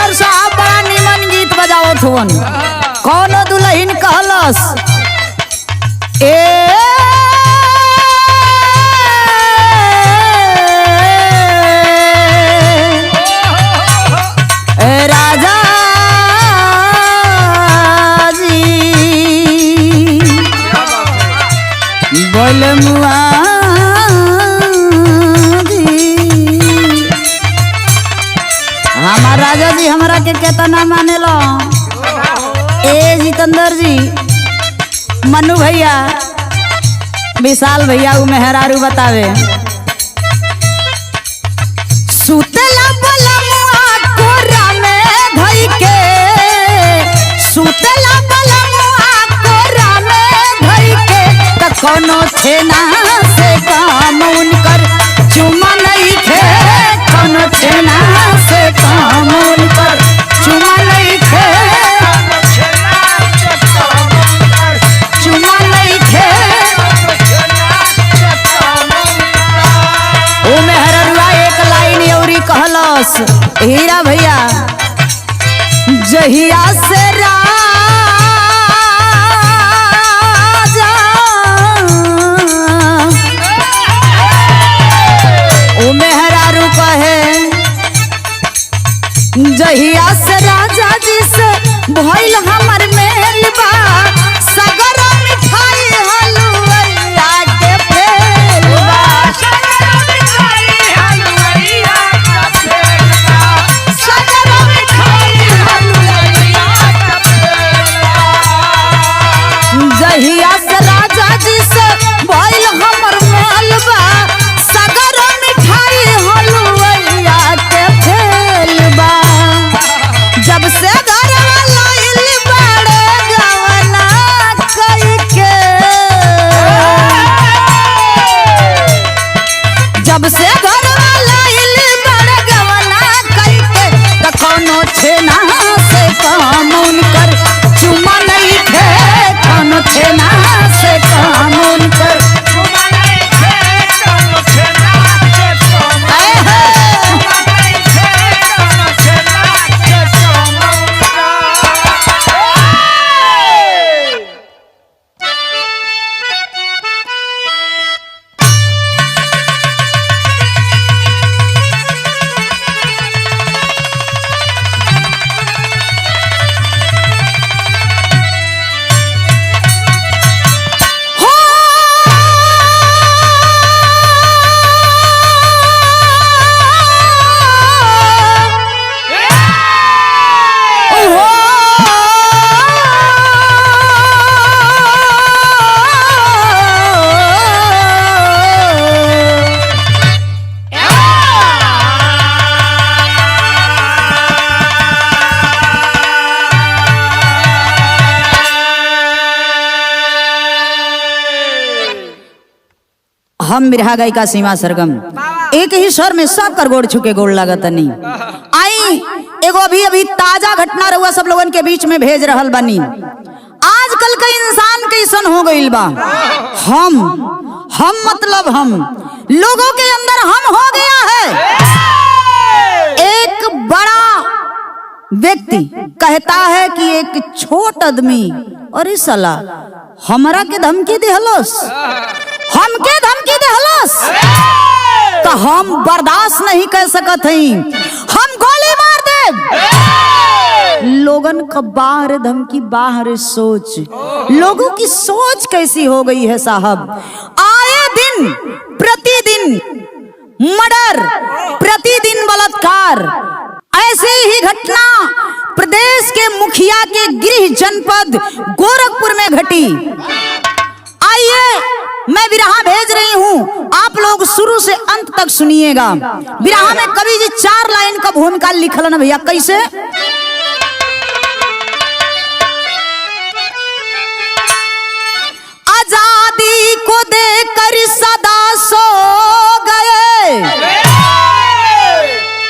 Master साहब बड़ा निमन गीत बजाओ थुवन। कौनो दुल्हन कहलस ए राजा जी बोल मुआ हमार राजा जी हमरा के केतना माने लो। ए जितेंद्र जी, मनु भैया, विशाल भैया, उ मेहरारू बतावे सुतला बलमुआ कोरा में धई के, सुतला बलमुआ कोरा में धई के, त कोनो छेना से काम उनकर चुमा नहीं थे, कोनो छेना से काम उनकर चुमा नहीं थे, चुमा नहीं थे। ओ मेहररुआ एक लाइन औरी कहलस हीरा भैया, जहिया से जहिया से राजा जी से भइल हमर मेल बा, सगर मिठाई हलुवैया के फेल बा, सगर मिठाई हलुवैया के फेल बा, सगर मिठाई हलुवैया के फेल बा। जहिया से राजा जी से भइल हमर मेल बा, सगर मिठाई हलुवैया के फेल बा। जब से घरवा लाइल बड़े गवना कई के, जब से घरवा लाइल बड़े गवना कई के, त कोनो छेना से काम उनकर चुमा नहीं थे, कोनो छेना से काम उनकर चुमा नहीं थे, कोनो छेना से काम हम बिरहा गायिका सीमा सरगम एक ही स्वर में सब कर गोड़ छुके गोड़ लागत नहीं। आई एगो अभी अभी ताजा घटना रहुआ सब लोगन के बीच में भेज रहल बनी। आजकल का इंसान कैसन हो गईल बा, हम मतलब हम लोगों के अंदर हम हो गया है। एक बड़ा व्यक्ति कहता है कि एक छोट आदमी, अरे साला हमरा के धमकी देहलस, हमके धमकी देहलस, तो हम बर्दाश्त नहीं कर सकत हई, हम गोली मार दे। लोगन का बाहर धमकी बाहर सोच, लोगों की सोच कैसी हो गई है साहब। आए दिन प्रतिदिन मर्डर, प्रतिदिन बलात्कार, ऐसे ही घटना प्रदेश के मुखिया के गृह जनपद गोरखपुर में घटी। आइए मैं बिरहा भेज रही हूँ, आप लोग शुरू से अंत तक सुनिएगा। बिरहा में कवि जी 4 लाइन का भूमिका लिखल ना भैया, कैसे? आजादी को देकर सदा सो गए,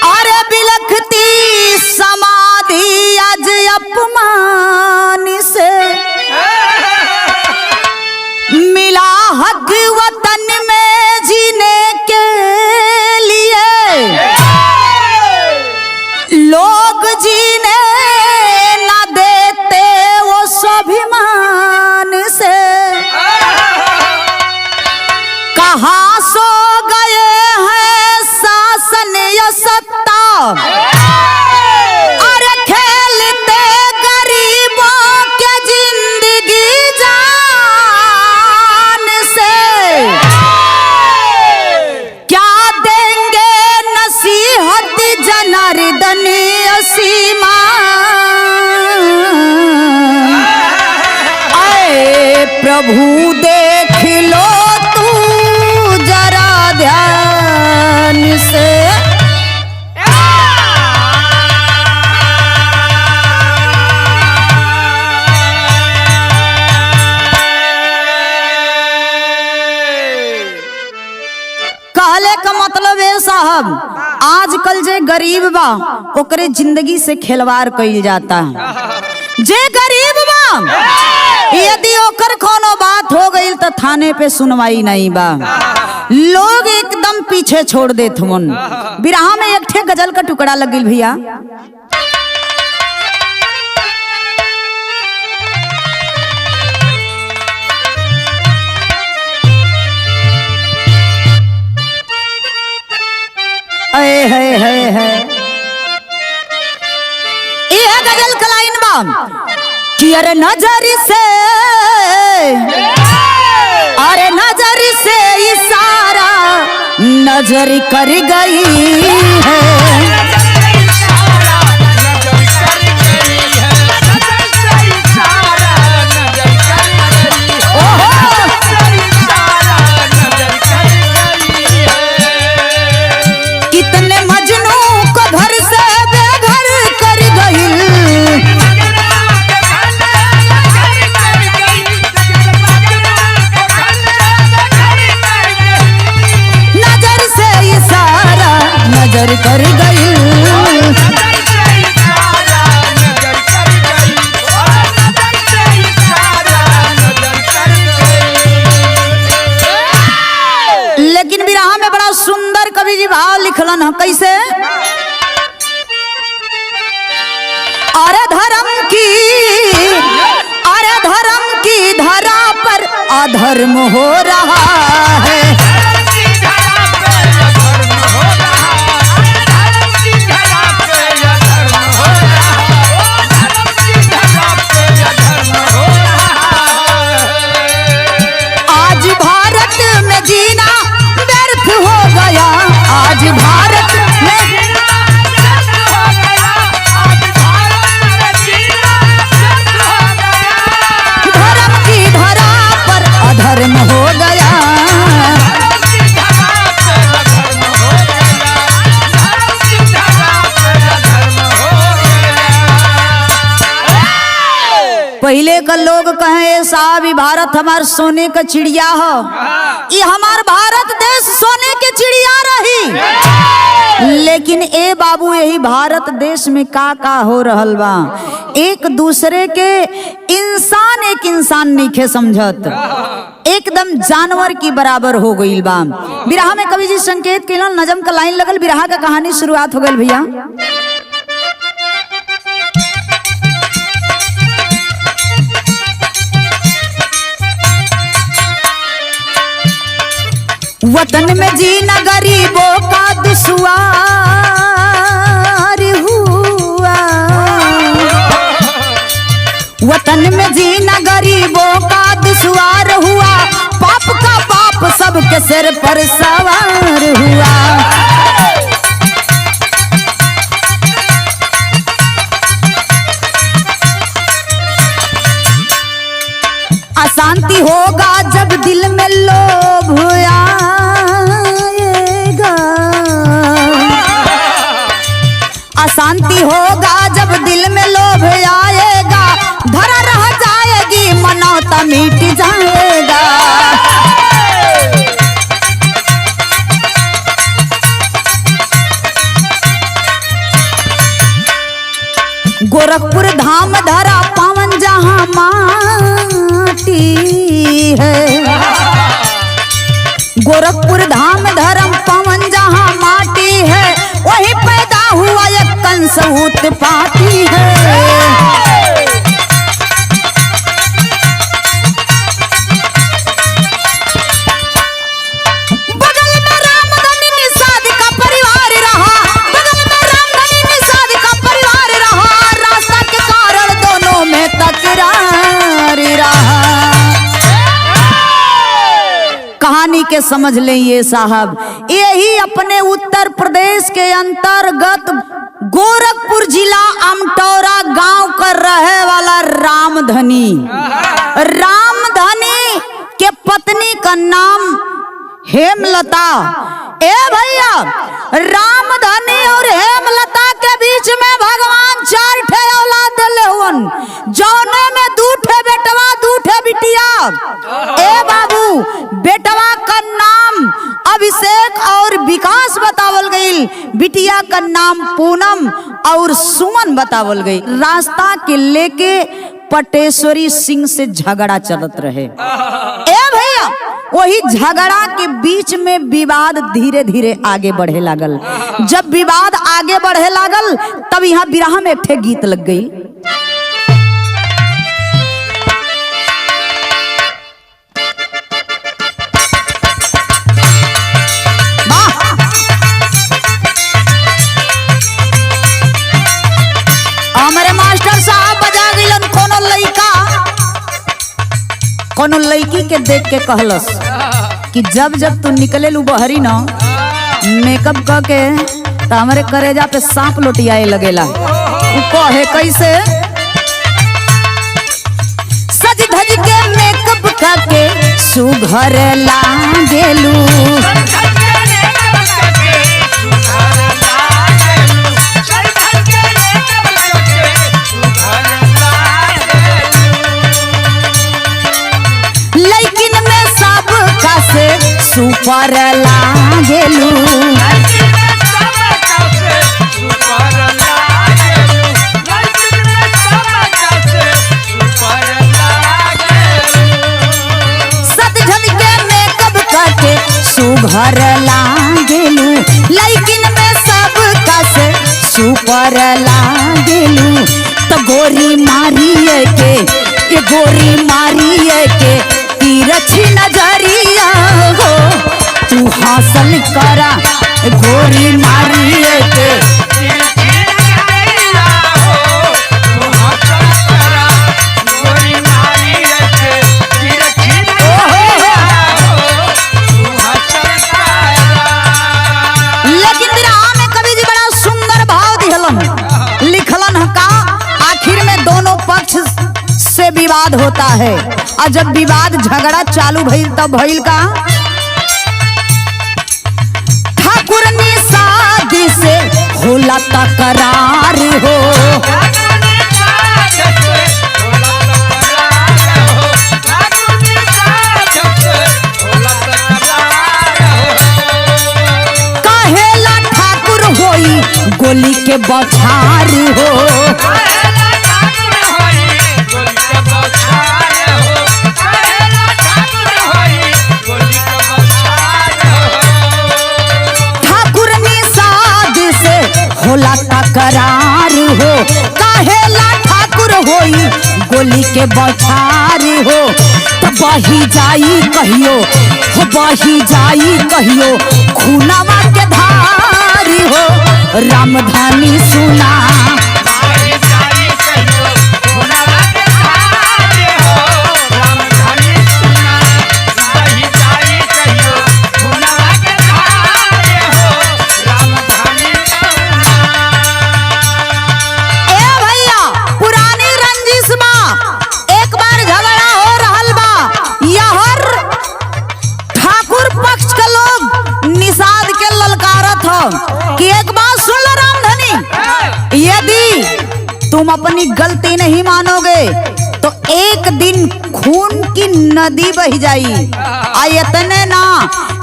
अरे बिलखती समाधि आज अपमान से, मिला हक वतन में जीने के लिए, लोग जी प्रभु देख लो तू जरा ध्यान से। कहले का मतलब है साहब, आजकल जे गरीब बा ओकरे जिंदगी से खिलवाड़ कइल जाता है। जे गरीब बा यदि ओकर कोनो बात हो गई तो थाने पे सुनवाई नहीं बा, लोग एकदम पीछे छोड़ देत मन। बिरहा में एक ठे गजल का टुकड़ा लग गई भैया। यह गजल का लाइन बा कि अरे नजर से, अरे नजर से इशारा नजर कर गई है। कितने मजनू को घर से बेघर कर गई, नजर से इशारा नजर कर गई। लेकिन बिरहा में बड़ा सुंदर कवि जी भाव लिखलन है, कैसे? अरे धर्म की धरा पर अधर्म हो रहा है। आज भारत में जीना व्यर्थ हो गया, आज भारत में धर्म की धरा पर अधर्म हो गया। पहले का लोग कहे साहब ये भारत हमार सोने का चिड़िया हो, ये हमार भारत देश सोने के चिड़िया रही। लेकिन ए बाबू यही भारत देश में का हो रहल बा, एक दूसरे के इंसान एक इंसान नहीं समझत, एकदम जानवर की बराबर हो गई बा। बिरहा में कवि जी संकेत के नजम का लाइन लगल, बिरहा का कहानी शुरुआत हो गई भैया। वतन में जीना गरीबों का दुश्वार हुआ, वतन में जीना गरीबों का दुश्वार हुआ, पाप का पाप सबके सिर पर सवार हुआ। अशांति होगा जब दिल में लोभ आएगा, अशांति होगा जब दिल में लोभ आएगा, धरा रह जाएगी मनौता मिट जाएगा। गोरखपुर धाम धरा पावन जहाँ माटी है, गोरखपुर धाम धर्म पवन जहाँ माटी है, वही पैदा हुआ एक कंस उत्पाती है। बगल में रामधनी निषाद का परिवार रहा, बगल में रामधनी निषाद का परिवार रहा, रास्ता के कारण दोनों में तकरार रहा। कहानी के समझ लें ये साहब, यही अपने उत्तर प्रदेश के अंतर्गत गोरखपुर जिला अमटौरा गांव का रहे वाला रामधनी हेमलता। ए भैया, रामधनी और हेमलता के बीच में भगवान 4 ठे औलाद दिले हुवन, जौने में 2 ठे बेटवा 2 ठे बिटिया। ए बाबू, बेटवा का नाम अभिषेक और विकास बतावल गई, बिटिया का नाम पूनम और सुमन बतावल गई। रास्ता के लेके पटेश्वरी सिंह से झगड़ा चलत रहे। ए भैया, वही झगड़ा के बीच में विवाद धीरे धीरे आगे बढ़े लागल। जब विवाद आगे बढ़े लागल तब यहाँ बिरहा में एक ठे गीत लग गई। हमारे मास्टर साहब बजा गइलन, कोनो लड़की के देख के कहलस कि जब जब तू निकले लू बहरी ना मेकअप क के तो हमारे करेजा पे सांप लोटियाए लगेला। उ कहे कैसे, सज धज के मेकअप क के सुघर लागेलू, सुपर लागेलू, सज के मेकअप करके सुघर लागेलू, लेकिन में सब का से सुपर लागेलू। तो गोरी मारिए के, ये गोरी मारिए के तिरछी नजरिया हो, तू हासिल करा गोरी मारिए के, लेकिन विरहा में कवि जी बड़ा सुंदर भाव दिहलन, लिखलन का आखिर में दोनों पक्ष से विवाद होता है, और जब विवाद झगड़ा चालू भइल तब भइल का, ठाकुर निषाद से होला तकरार हो, कहेला ठाकुर होई गोली के बौछार हो, होला तकरार हो, काहेला ठाकुर होई गोली के बौछार हो। तो बही जाई कहियो, हो बही जाई कहियो खूनावा के धार हो, रामधनी सुना कि एक बात सुन लो रामधनी, यदि तुम अपनी गलती नहीं मानोगे तो एक दिन खून की नदी बह जाई, आ इतने ना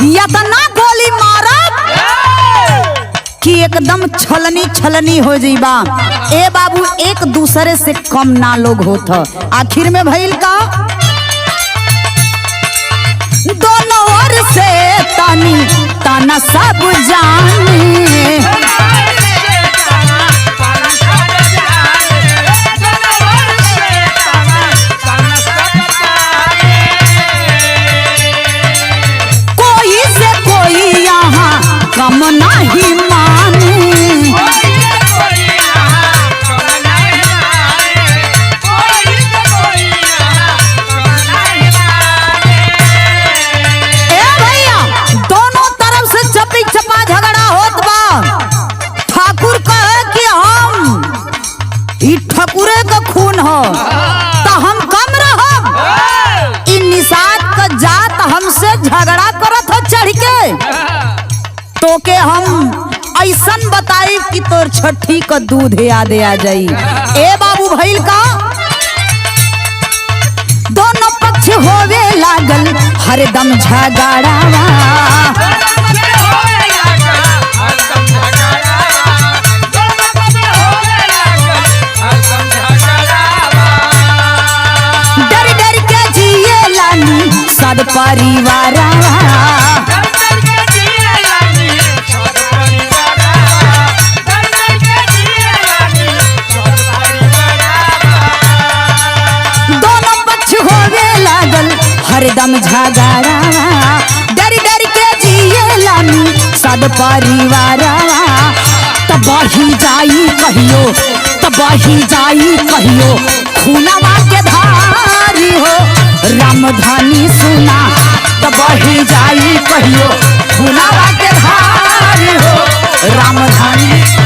इतना गोली मारा कि एकदम छलनी छलनी हो जाइबा। ए बाबू, एक दूसरे से कम ना लोग होत। आखिर में भइल का, दोनों ओर से तानी ताना सब जाने, कोई से कोई यहाँ कम नहीं माने, ठकुरे का खून हो तो हम कम रहो, इन निषाद का जात हमसे झगड़ा करत हो चढ़ के, तो के हम ऐसन बताई कि तोर छठी का दूध याद आ जाई। ए बाबू भइल का दोनों पक्ष होवे लागल हरदम झगड़ावा। डर डर के जिए लानी सब परिवार, हरदम झगड़ा डर डर के जिए लानी सब परिवार। तबाही जाई कहियो, तबाही जाई कहियो खूनवा के धारी हो रामधानी सुना। तबाही जाई कहियो खूनवा के धारी हो रामधानी।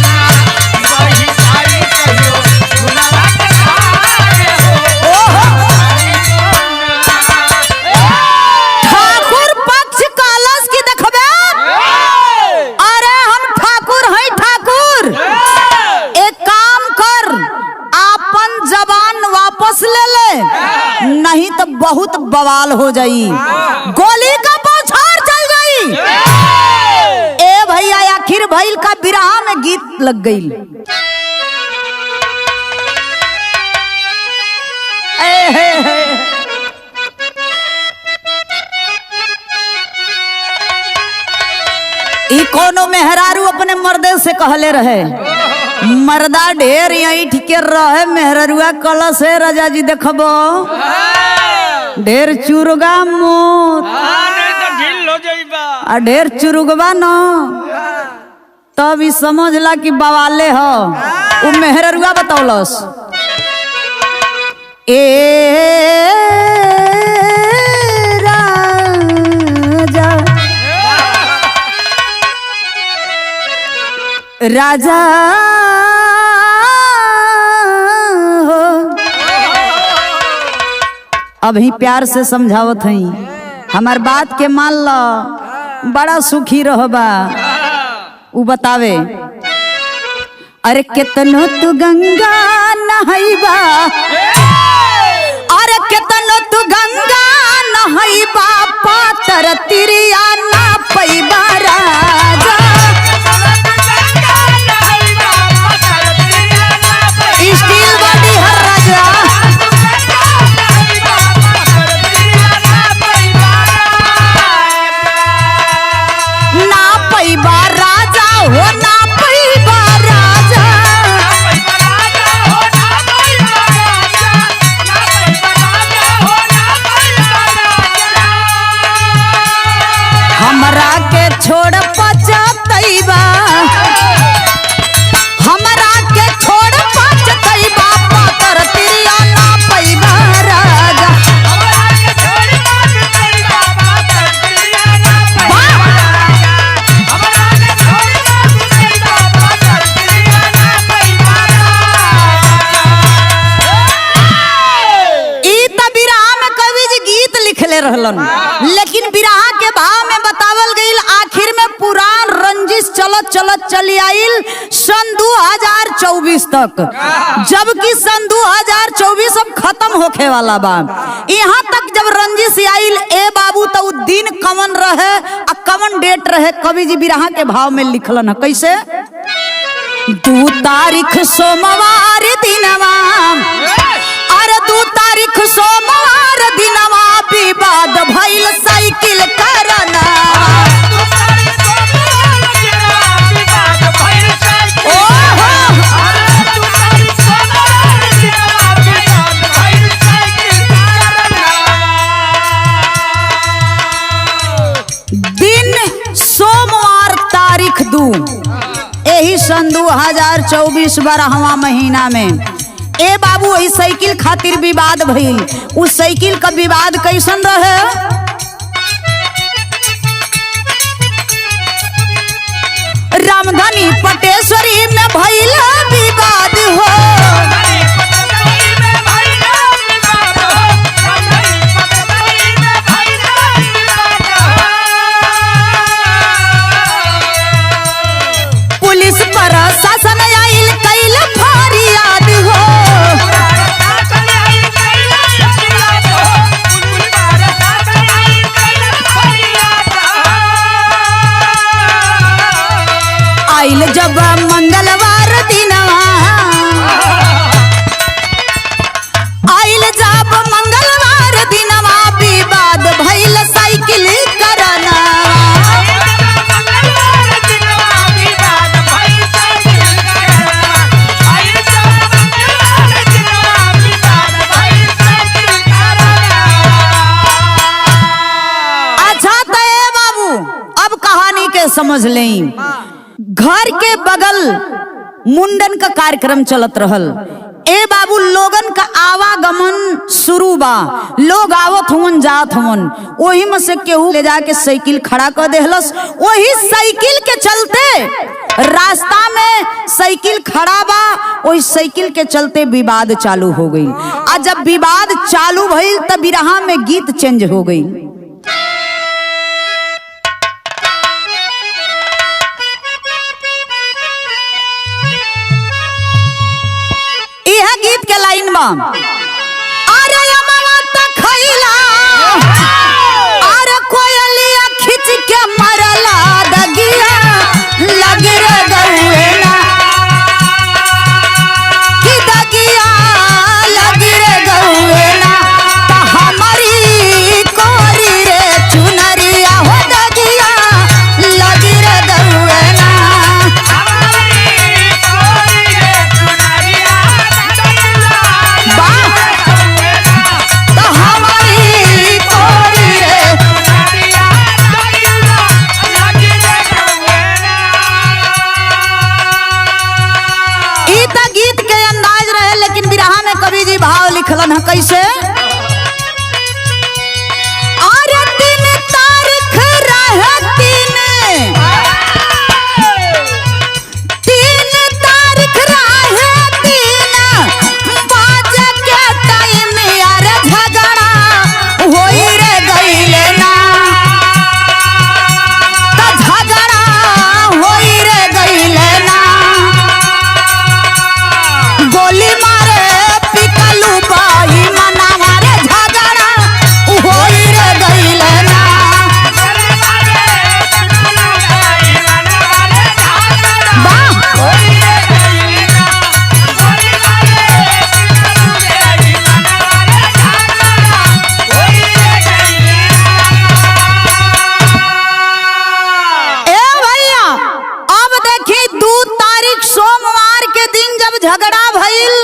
नहीं तो बहुत बवाल हो जाई, गोली का बौछार चल जाई। ए भैया आखिर भइल का बिरहा में गीत लग गई। ई कोनो मेहरारू अपने मर्दे से कहले रहे, मर्दा ढेर यही ठीके रहे मेहरुआ कलश है राजा जी देखबो ढेर चुरुगा मोत आ ढेर चुरुगवा न तब ई समझला कि बवाले हो। वो मेहरुआ बतौलस ए राजा अभी प्यार से समझावत हई, हमार बात के मान लो, बड़ा सुखी रहबा। उ बतावे अरे केतनो तू गंगा नहैबा, अरे केतनो तू गंगा नहैबा पातर तिरिया ना पैबा राजा। स्टील बॉडी हर राजा ना पैबा राजा हो ना पैबा राजा। हमरा के छोड़ पचतैबा, हमरा के छोड़ पचतैबा पातर तिरिया ना पैबा राजा। रहलन, लेकिन बिरहा के भाव में बतावल गईल आखिर में पुरान रंजिश चलत चलत चली आइल सन 2024 तक, जबकि सन 2024 अब खत्म होखे वाला बा। यहाँ तक जब रंजिश आइल ए बाबू तो दिन कवन रहे आ कवन डेट रहे कवि जी बिरहा के भाव में लिखलन है कैसे। 2 तारीख सोमवार दिनवा, अरे 2 तारीख सोमवार दिनवा विवाद भइल साइकिल करना। दिन सोमवार तारीख 2 यही सन 2024 12वां महीना में ए बाबू वही साइकिल खातिर विवाद भइल। उस साइकिल का विवाद कैसन रहे, रामधनी पटेश्वरी में भइल विवाद हो। समझ लें। घर के बगल मुंडन का कार्यक्रम चलत रहल। ए बाबू लोगन का आवागमन शुरू बा, लोग आवत हुवन जात हुवन। वही में से केहू ले जाके साइकिल खड़ा कर देहलस। वही साइकिल के चलते रास्ता में साइकिल खड़ा बा, वही साइकिल के चलते विवाद चालू हो गई। आ जब विवाद चालू भइल तब बिरहा में गीत चेंज हो गई। यह गीत के लाइन में अरे अमवा त खइला अरे कोयलिया खिंच के मरला दगिया लग रे गौए ना कि दगिया लग रे गौए ना त हमारी कोरी रे चुनरिया हो दगिया लग रे गौए ना। भाव लिखलन है कैसे? अरे तीन तारीख रहे तीन तारीख रहे बाजे के टाइम अरे झगड़ा होई रे गईले ना तो झगड़ा होई रे गईले ना। गोली मारे पिकलू बाई मनावा रे झगड़ा होई रे गईले ना। ए भैया अब देखी 2 तारीख सोमवार के दिन जब झगड़ा भइल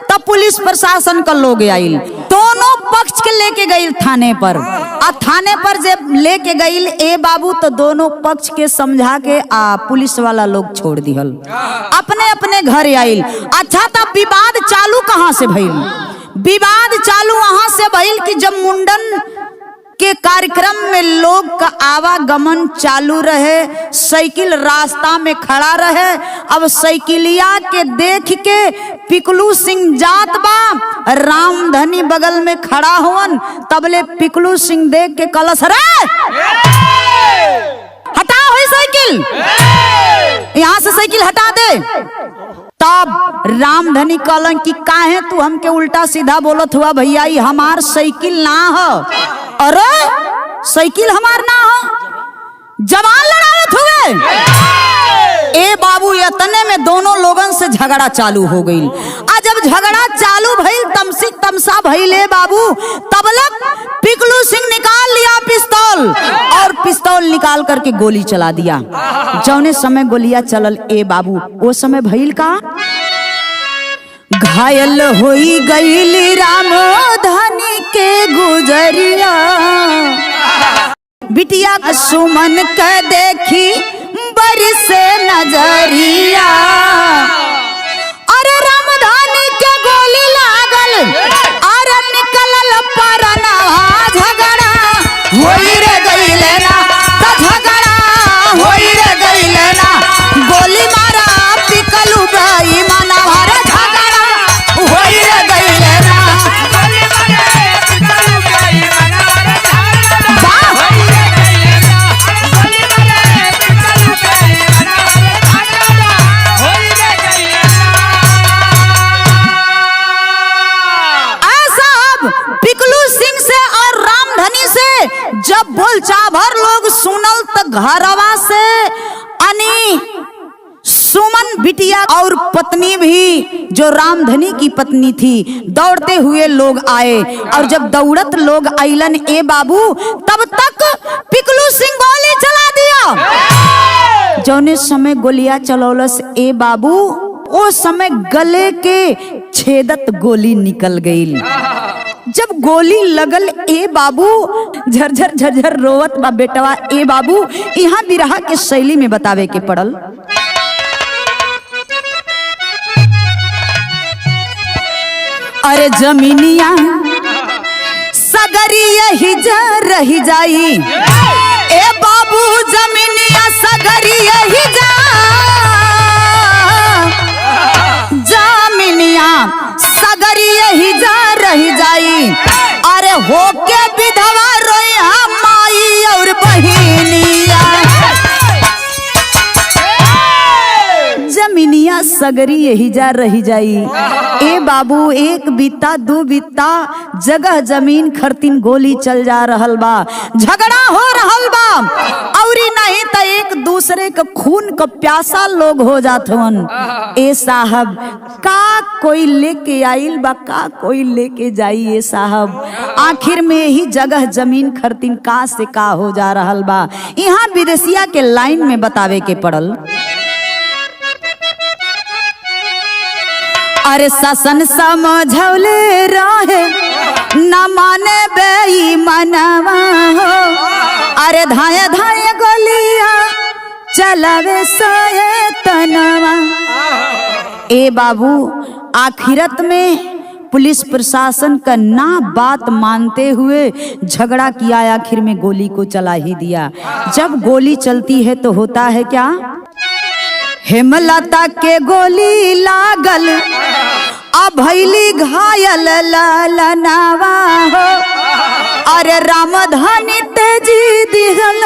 तब पुलिस प्रशासन का लोग आइल, दोनों पक्ष के लेके गई थाने पर। आ थाने पर जब लेके गई ए बाबू तो दोनों पक्ष के समझा के पुलिस वाला लोग छोड़ दिहल, अपने अपने घर आइल। अच्छा तब विवाद चालू कहाँ से भइल? विवाद चालू वहां से भइल कि जब मुंडन के कार्यक्रम में लोग का आवागमन चालू रहे, साइकिल रास्ता में खड़ा रहे। अब साइकिलिया के देख के पिकलू सिंह जात बा, रामधनी बगल में खड़ा हुवन। तबले पिकलू सिंह देख के कलश रे हटाओ है साइकिल, यहाँ से साइकिल हटा दे। तब रामधनी कहलन कि काहे तू हमके उल्टा सीधा बोलत हुआ भैया, हमार साइकिल ना हो। अरे साइकिल हमार ना हो, जवान लड़ावत हुए। ए बाबू इतने में दोनों लोगन से झगड़ा चालू हो गई। आ जब झगड़ा चालू भइल तमसिक तमसा भइले बाबू, तबलक पिकलू सिंह निकाल लिया पिस्तौल और पिस्तौल निकाल करके गोली चला दिया। जौने समय गोलियां चलल ए बाबू वो समय भइल का घायल होई गईली रामधनी के गुजरिया, बिटिया सुमन के देखी बरसे नजरिया। अरे रामधनी के गोली लागल अरे निकलल परनवा झगड़ा होई रे गईले ना तो झगड़ा होई रे गईले ना। गोली मारा पिकलू बाई मनवा रे झगड़ा होई रे गईले ना। जब बोलचाभर लोग सुनल तो घरवा से अनी सुमन बिटिया और पत्नी भी जो रामधनी की पत्नी थी दौड़ते हुए लोग आए। और जब दौड़त लोग आइलन ए बाबू तब तक पिकलू सिंह गोली चला दिया। जौने समय गोलियां चलौलस ए बाबू ओ समय गले के छेदत गोली निकल गई। जब गोली लगल ए बाबू झरझर झरझर रोवत बा बेटवा ए बाबू। यहाँ बिरहा के शैली में बतावे के पड़ल। अरे जमीनिया सगरी यही जा रही जाई ए बाबू, जमीनिया सगरी यही जा, जमीनिया सगरी यही जा रही जाई। अरे होके विधवा रोया माई और बहिनिया, जमीनिया सगरी यही जा रही जाई ए बाबू। एक बित्ता दो बित्ता जगह जमीन खरतीन गोली चल जा रहल बा, झगड़ा हो रहल बा, और नहीं तो एक दूसरे के खून का प्यासा लोग हो जात हवन। ए साहब का कोई लेके आइल बा, का कोई लेके जाई ए साहब। आखिर में यही जगह जमीन खरतीन का से का हो जा रहल बा। यहाँ विदेशिया के लाइन में बतावे के पड़ल। अरे शासन समझौले रहे न माने बेईमानवा हो, अरे धाये धाये गोलियां चलावे शैतानवा। ए बाबू आखिरत में पुलिस प्रशासन का ना बात मानते हुए झगड़ा किया, आखिर में गोली को चला ही दिया। जब गोली चलती है तो होता है क्या, हेमलता के गोली लागल भैली घायल ललनावा हो, अरे रामधानी तेजी दिहल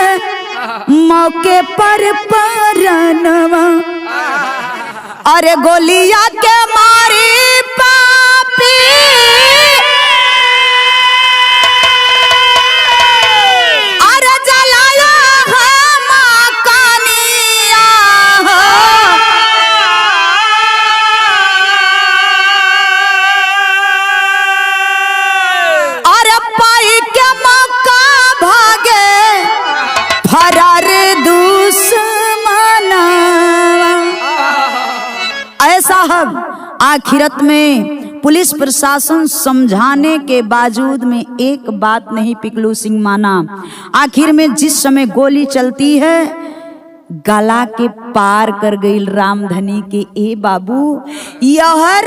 मौके पर परनवा। अरे गोलिया के मारी पापी अरे जलाया है मकानिया हो, अरे पाई के मौका भागे फरार दुश्मना। ऐसा साहब आखिरत में पुलिस प्रशासन समझाने के बावजूद में एक बात नहीं पिकलू सिंह माना। आखिर में जिस समय गोली चलती है गला के पार कर गई रामधनी के। ए बाबू यहर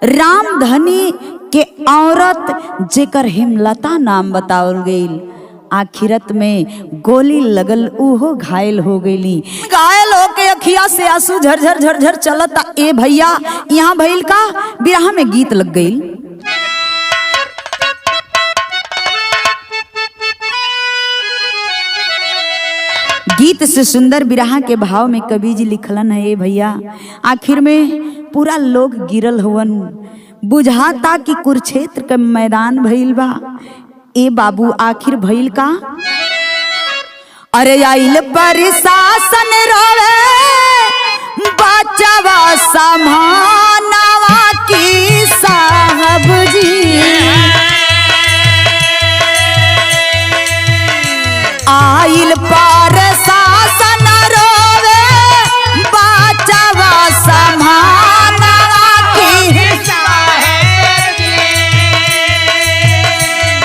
रामधनी के औरत जेकर हेमलता नाम बतावल गई, आखिरत में गोली लगल उहो घायल हो गईली। घायल होके अखिया से आंसू झरझर झरझर चलता। ए भैया यहाँ भइल का बिरहा में गीत लग गई। गीत से सुंदर बिरहा के भाव में कवि जी लिखलन है। ए भैया आखिर में पूरा लोग गिरल हुवन, बुझाता कि कुरुक्षेत्र के मैदान भइल बा। ए बाबू आखिर भइल का, अरे आइल प्रशासन रोवे बचावा समानवा की साहब जी। आइल प्रशासन रोवे बचावा समानवा की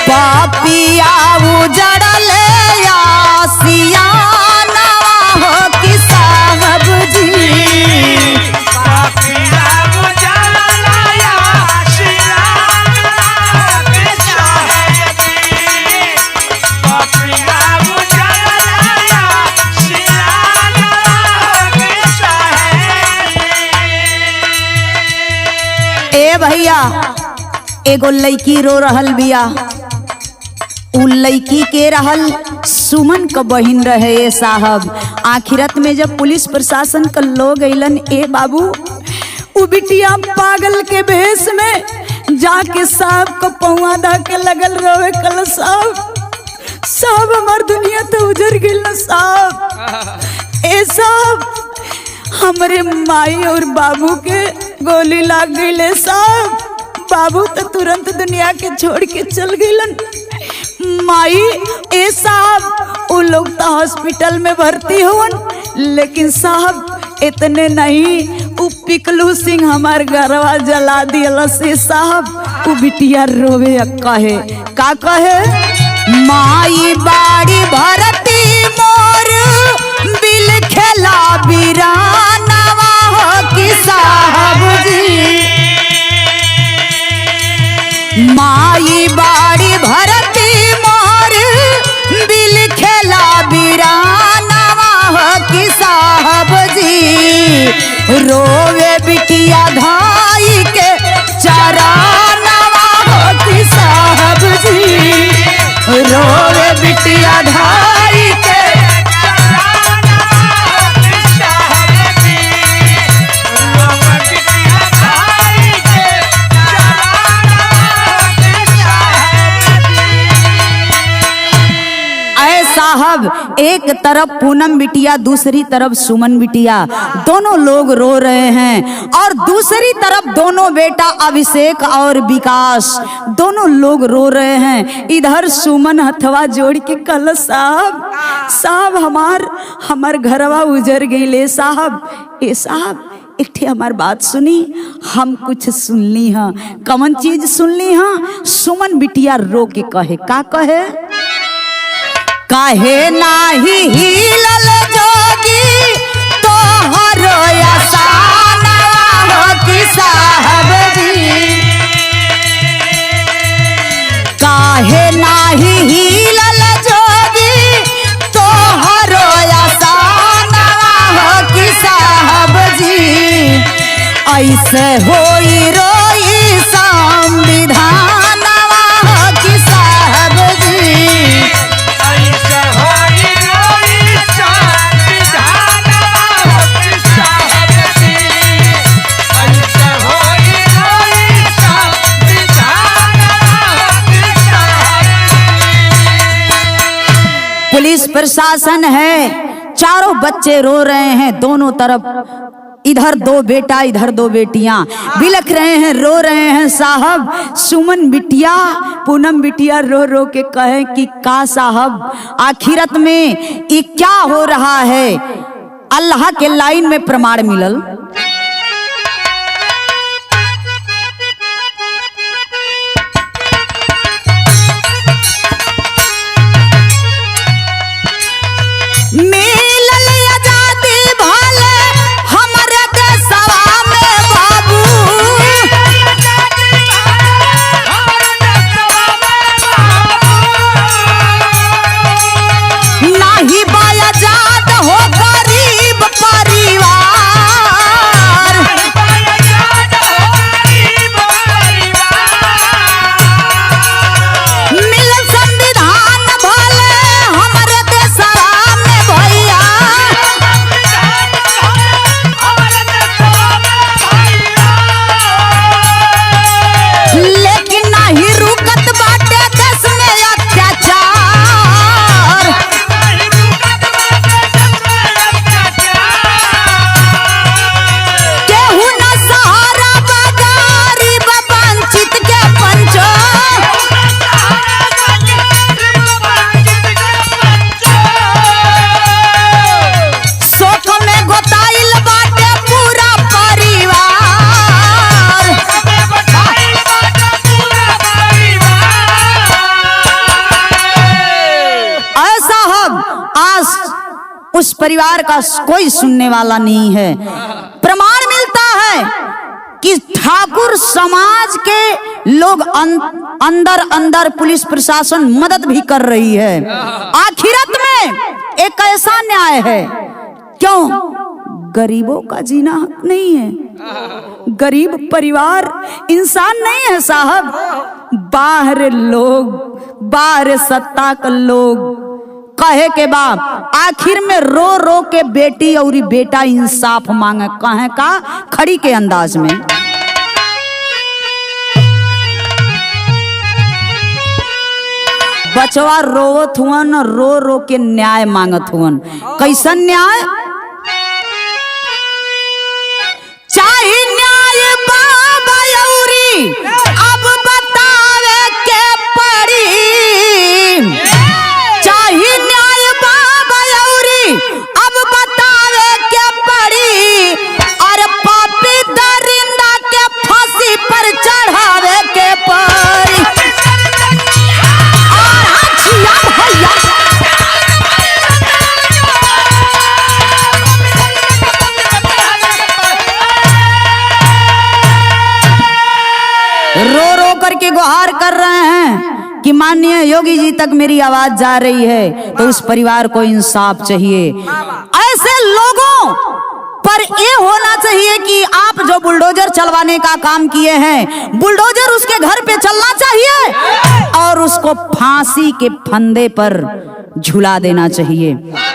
पापिया उजड़ल आसियाना हो कि साहब जी। पापिया उजड़ल आसियाना के साहब जी। पापिया उजड़ल आसियाना के साहब जी। ए भैया एगो लड़की रो रहल बिया। उ लड़की के रहल सुमन का बहिन रहे। ए साहब आखिरत में जब पुलिस प्रशासन का लोग अइलन, ए बाबू उ बिटिया पागल के भेष में जाके साहब को पहुआ धा के लगल रोवे कल। साहब हमार दुनिया तो उजड़ गई ना साहब। ए साहब हमरे माई और बाबू के गोली लाग गई साहब। बाबू तो तुरंत दुनिया के छोड़ के चल गईलन। माई ए साहब वो लोग तो हॉस्पिटल में भर्ती हुवन, लेकिन साहब इतने नहीं उ पिकलू सिंह हमार घरवा जला दिया से साहब। उ बिटिया रोवे कहे का कहे, माई बाड़ी भरती मोर बिल खेला बिरानवा हो कि साहब जी, माई बाड़ी भरती मोर बिल खेला बिरानवा हो कि साहब जी, रोवे बिटिया धाई के चरानवा हो कि साहब जी, रोवे बिटिया धाई के साहब। एक तरफ पूनम बिटिया, दूसरी तरफ सुमन बिटिया, दोनों लोग रो रहे हैं। और दूसरी तरफ दोनों बेटा अभिषेक और विकास, दोनों लोग रो रहे हैं। इधर सुमन हथवा जोड़ के कल साहब साहब हमार घरवा उजर गईले साहब। ए साहब एक ठे हमार बात सुनी, हम कुछ सुनली हाँ। कौन चीज सुनली हाँ? सुमन बिटिया रो के कहे का कहे, काहे नाही हिलल जोगी तोहर आसानवा हो कि साहब जी, काहे नाही हिलल जोगी तोहर आसानवा हो कि साहब जी, ऐसे होई रोई संविधानवा हो कि साहब जी, पुलिस प्रशासन है, चारों बच्चे रो रहे हैं दोनों तरफ। इधर दो बेटा इधर दो बेटियां बिलख रहे हैं, रो रहे हैं साहब। सुमन बिटिया पूनम बिटिया रो रो के कहे कि का साहब आखिरत में ये क्या हो रहा है। अल्लाह के लाइन में प्रमाण मिलल, मिलल आजादी भले हमरे देशवा में बाबू, नाही बा आजाद हो गरीब परिवार, मिलल संविधान भले हमरे देशवा में भैया, लेकिन नहीं रुकत बाटे देश में अत्याचार, केहू न सहारा बा गरीब वंचित के पंचो, शोक में गोताइल बाटे पूरा परिवार। ऐसा हम आज उस परिवार का कोई सुनने वाला नहीं है। प्रमाण मिलता है कि ठाकुर समाज के लोग अंदर अंदर पुलिस प्रशासन मदद भी कर रही है। आखिरत में एक ऐसा न्याय है, क्यों गरीबों का जीना हक नहीं है। गरीब परिवार इंसान नहीं है साहब, बाहर लोग बाहर सत्ता के लोग कहे के बाद आखिर में रो रो के बेटी और बेटा इंसाफ मांगे, कहे का खड़ी के अंदाज में। बचवा रोवत हुअन, रो रो के न्याय मांगत हुअन। कैसन न्याय? चाहे न्याय बाबा यौरी अब बतावे के पड़ी, चाहे न्याय बाबा यौरी अब बतावे के पड़ी, और पाप होकर के गुहार कर रहे हैं कि माननीय योगी जी तक मेरी आवाज जा रही है, तो उस परिवार को इंसाफ चाहिए। ऐसे लोगों पर ये होना चाहिए कि आप जो बुलडोजर चलवाने का काम किए हैं, बुलडोजर उसके घर पे चलना चाहिए और उसको फांसी के फंदे पर झुला देना चाहिए।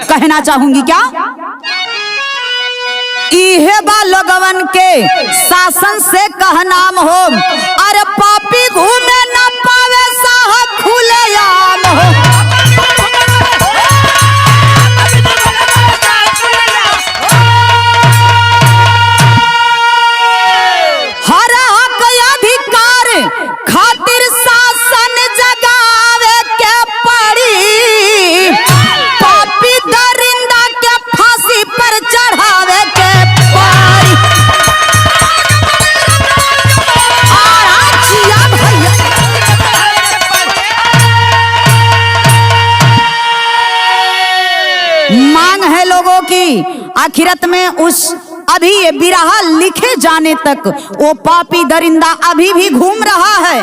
कहना चाहूंगी क्या, इहे बा लोगवन के शासन से कहनाम हो, अरे पापी घूमे ना पावे साहब खुलेआम हो। हर हक अधिकार खातिर शासन जगावे के पड़ी, पापी दरिंदा के फांसी पर चढ़ावे के पड़ी। मांग है लोगों की, आखिरत में उस अभी ये बिरहा लिखे जाने तक वो पापी दरिंदा अभी भी घूम रहा है।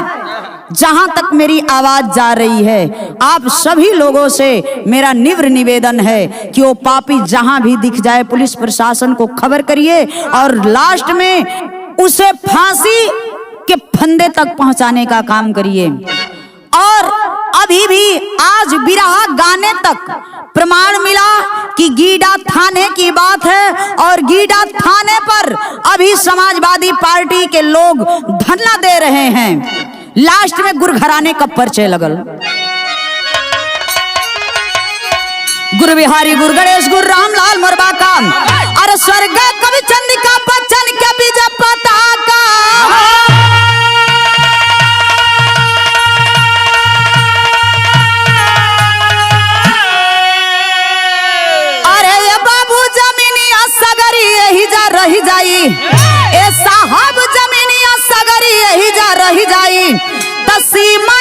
जहां तक मेरी आवाज जा रही है, आप सभी लोगों से मेरा निव्र निवेदन है कि वो पापी जहां भी दिख जाए पुलिस प्रशासन को खबर करिए और लास्ट में उसे फांसी के फंदे तक पहुंचाने का काम करिए। और अभी भी आज बिरहा गाने तक प्रमाण मिला कि गीडा थाने की बात है और गीडा थाने पर अभी समाजवादी पार्टी के लोग धरना दे रहे हैं। लास्ट में गुरघराने का पर्चे लगल, गुरु बिहारी, गुरु गणेश, गुरु रामलाल मोरबा का, अरे स्वर्ग कवि चंद्रिका बच्चन के बीज पताका। रही जाई ए साहब जमीनिया सगरी यही जा रही जाई, तसीमा